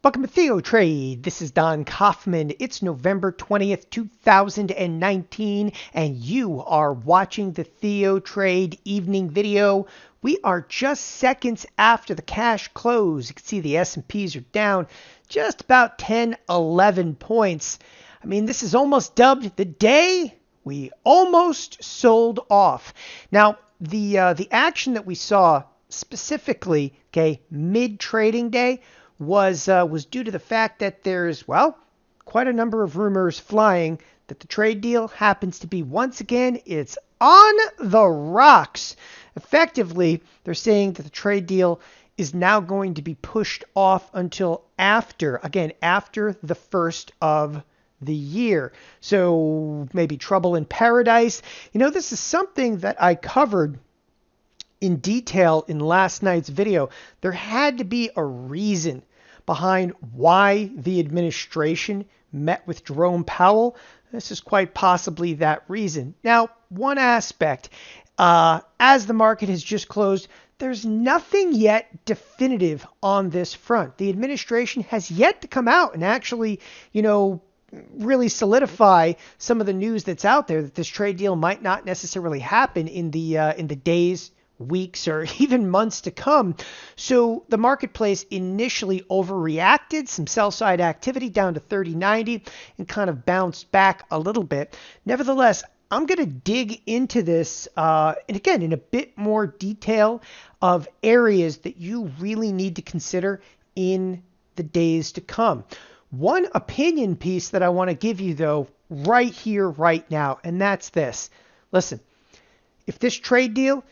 Welcome to TheoTrade. This is Don Kaufman. It's November 20th, 2019, and you are watching the TheoTrade evening video. We are just seconds after the cash close. You can see the S&Ps are down just about 10, 11 points. I mean, this is almost dubbed the day we almost sold off. Now, the action that we saw specifically, mid-trading day, was due to the fact that there's, quite a number of rumors flying that the trade deal happens to be, once again, it's on the rocks. Effectively, they're saying that the trade deal is now going to be pushed off until after the first of the year. So maybe trouble in paradise. You know, this is something that I covered in detail in last night's video. There had to be a reason behind why the administration met with Jerome Powell. This is quite possibly that reason. Now, one aspect, as the market has just closed, there's nothing yet definitive on this front. The administration has yet to come out and actually, really solidify some of the news that's out there that this trade deal might not necessarily happen in the days, weeks, or even months to come. So the marketplace initially overreacted, some sell-side activity down to 30.90 and kind of bounced back a little bit. Nevertheless, I'm going to dig into this, and again, in a bit more detail of areas that you really need to consider in the days to come. One opinion piece that I want to give you, though, right here, right now, and that's this. Listen, if this trade deal,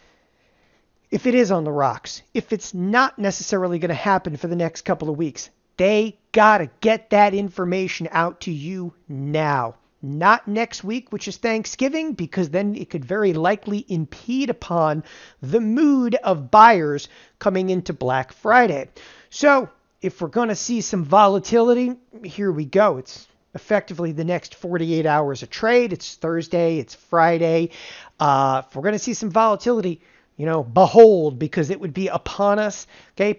if it is on the rocks, if it's not necessarily going to happen for the next couple of weeks, they got to get that information out to you now. Not next week, which is Thanksgiving, because then it could very likely impede upon the mood of buyers coming into Black Friday. So if we're going to see some volatility, here we go. It's effectively the next 48 hours of trade. It's Thursday, it's Friday. If we're going to see some volatility, behold, because it would be upon us,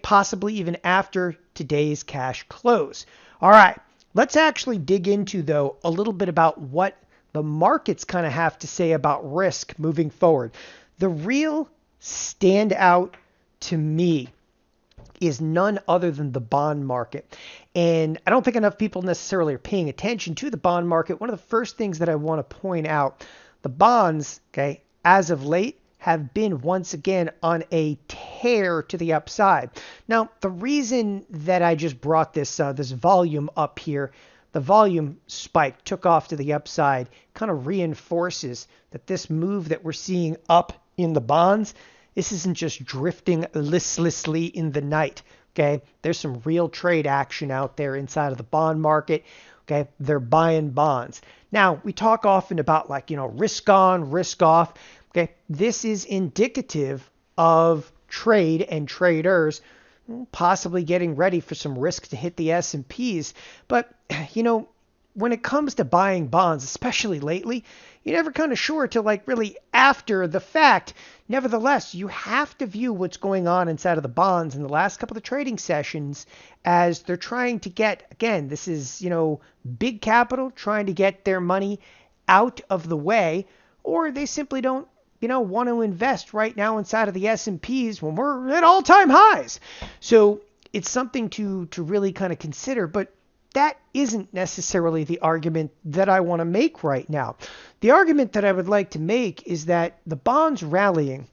possibly even after today's cash close. All right, let's actually dig into, though, a little bit about what the markets kind of have to say about risk moving forward. The real standout to me is none other than the bond market. And I don't think enough people necessarily are paying attention to the bond market. One of the first things that I want to point out, the bonds, as of late, have been once again on a tear to the upside. Now, the reason that I just brought this volume up here, the volume spike took off to the upside, kind of reinforces that this move that we're seeing up in the bonds, this isn't just drifting listlessly in the night. There's some real trade action out there inside of the bond market. They're buying bonds. Now, we talk often about risk on, risk off. This is indicative of trade and traders possibly getting ready for some risk to hit the S&Ps. But, when it comes to buying bonds, especially lately, you're never kind of sure till really after the fact. Nevertheless, you have to view what's going on inside of the bonds in the last couple of trading sessions as they're trying to get, again, this is, big capital trying to get their money out of the way, or they simply don't want to invest right now inside of the S&Ps when we're at all-time highs. So it's something to really kind of consider, but that isn't necessarily the argument that I want to make right now. The argument that I would like to make is that the bonds rallying,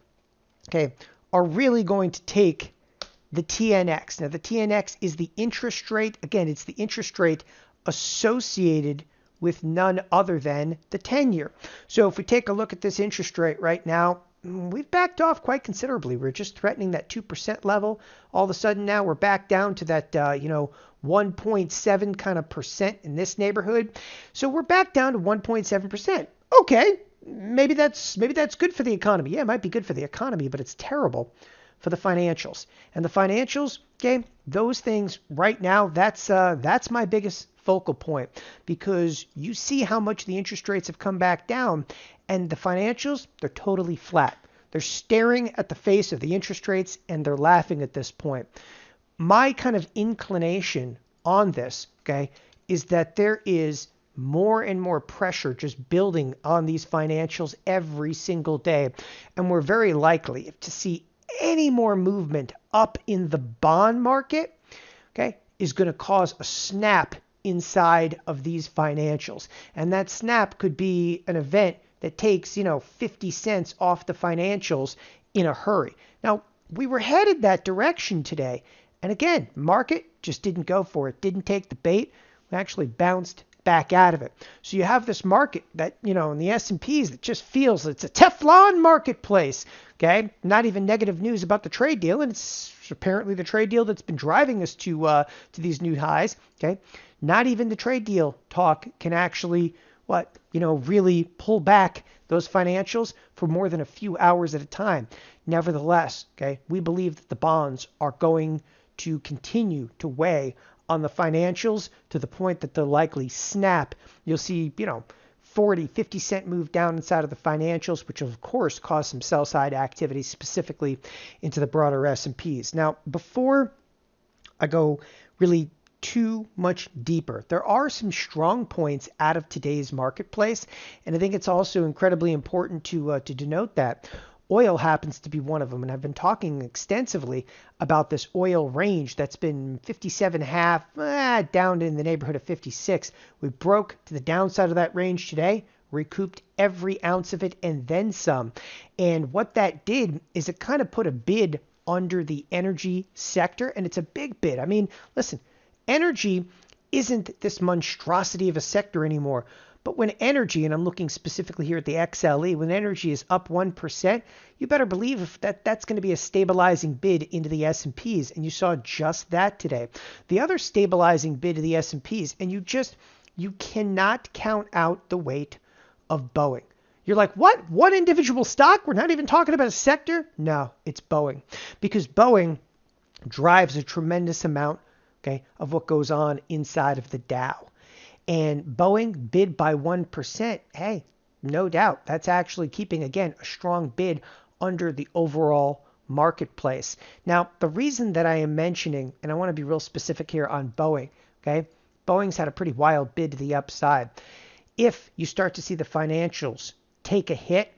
are really going to take the TNX. Now, the TNX is the interest rate. Again, it's the interest rate associated with none other than the 10-year. So if we take a look at this interest rate right now, we've backed off quite considerably. We're just threatening that 2% level. All of a sudden now we're back down to that, 1.7 kind of percent in this neighborhood. So we're back down to 1.7%. Okay, maybe that's good for the economy. Yeah, it might be good for the economy, but it's terrible for the financials. And the financials, those things right now, that's my biggest focal point, because you see how much the interest rates have come back down, and the financials, they're totally flat. They're staring at the face of the interest rates and they're laughing at this point. My kind of inclination on this, okay, is that there is more and more pressure just building on these financials every single day. And we're very likely to see any more movement up in the bond market, okay, is going to cause a snap inside of these financials. And that snap could be an event that takes, 50 cents off the financials in a hurry. Now, we were headed that direction today. And again, market just didn't go for it, didn't take the bait. We actually bounced back out of it. So you have this market that, in the S&Ps that just feels it's a Teflon marketplace. Okay, not even negative news about the trade deal, and it's apparently the trade deal that's been driving us to these new highs. Okay, not even the trade deal talk can actually really pull back those financials for more than a few hours at a time. Nevertheless, okay, we believe that the bonds are going to continue to weigh on the financials to the point that they'll likely snap. You'll see, 40, 50 cent move down inside of the financials, which of course cause some sell side activity specifically into the broader S&Ps. Now, before I go really too much deeper, there are some strong points out of today's marketplace, and I think it's also incredibly important to denote that. Oil happens to be one of them, and I've been talking extensively about this oil range that's been 57.5 down in the neighborhood of 56. We broke to the downside of that range today, recouped every ounce of it and then some. And what that did is it kind of put a bid under the energy sector, and it's a big bid. I mean, listen, energy isn't this monstrosity of a sector anymore. But when energy, and I'm looking specifically here at the XLE, when energy is up 1%, you better believe that that's going to be a stabilizing bid into the S&Ps, and you saw just that today. The other stabilizing bid to the S&Ps, and you cannot count out the weight of Boeing. You're like, what? One individual stock? We're not even talking about a sector? No, it's Boeing. Because Boeing drives a tremendous amount, okay, of what goes on inside of the Dow. And Boeing bid by 1%. Hey, no doubt. That's actually keeping, again, a strong bid under the overall marketplace. Now, the reason that I am mentioning, and I want to be real specific here on Boeing, okay? Boeing's had a pretty wild bid to the upside. If you start to see the financials take a hit,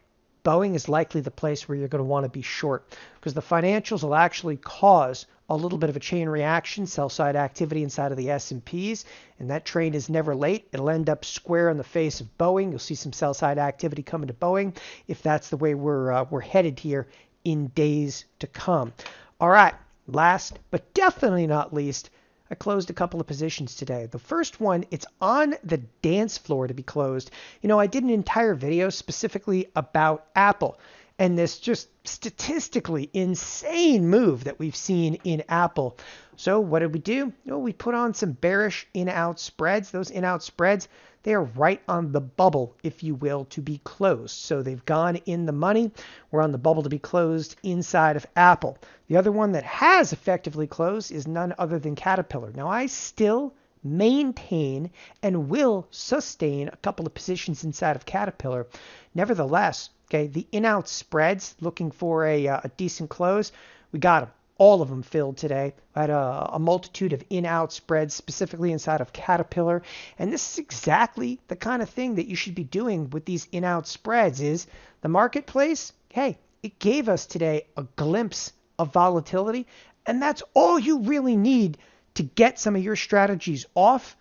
Boeing is likely the place where you're going to want to be short, because the financials will actually cause a little bit of a chain reaction, sell-side activity inside of the S&Ps, and that train is never late. It'll end up square on the face of Boeing. You'll see some sell-side activity coming to Boeing if that's the way we're headed here in days to come. All right, last but definitely not least, I closed a couple of positions today. The first one, it's on the dance floor to be closed. I did an entire video specifically about Apple and this just statistically insane move that we've seen in Apple. So what did we do? We put on some bearish in-out spreads. Those in-out spreads, they are right on the bubble, if you will, to be closed. So they've gone in the money. We're on the bubble to be closed inside of Apple. The other one that has effectively closed is none other than Caterpillar. Now, I still maintain and will sustain a couple of positions inside of Caterpillar. Nevertheless, okay, the in-out spreads, looking for a decent close, we got them. All of them filled today. I had a multitude of in-out spreads, specifically inside of Caterpillar. And this is exactly the kind of thing that you should be doing with these in-out spreads is the marketplace, hey, it gave us today a glimpse of volatility. And that's all you really need to get some of your strategies off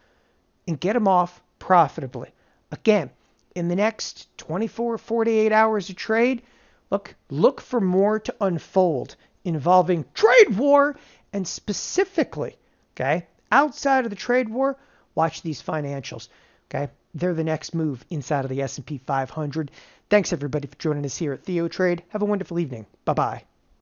and get them off profitably. Again, in the next 24, 48 hours of trade, look for more to unfold involving trade war, and specifically, okay, outside of the trade war, watch these financials, okay? They're the next move inside of the S&P 500. Thanks, everybody, for joining us here at TheoTrade. Have a wonderful evening. Bye-bye.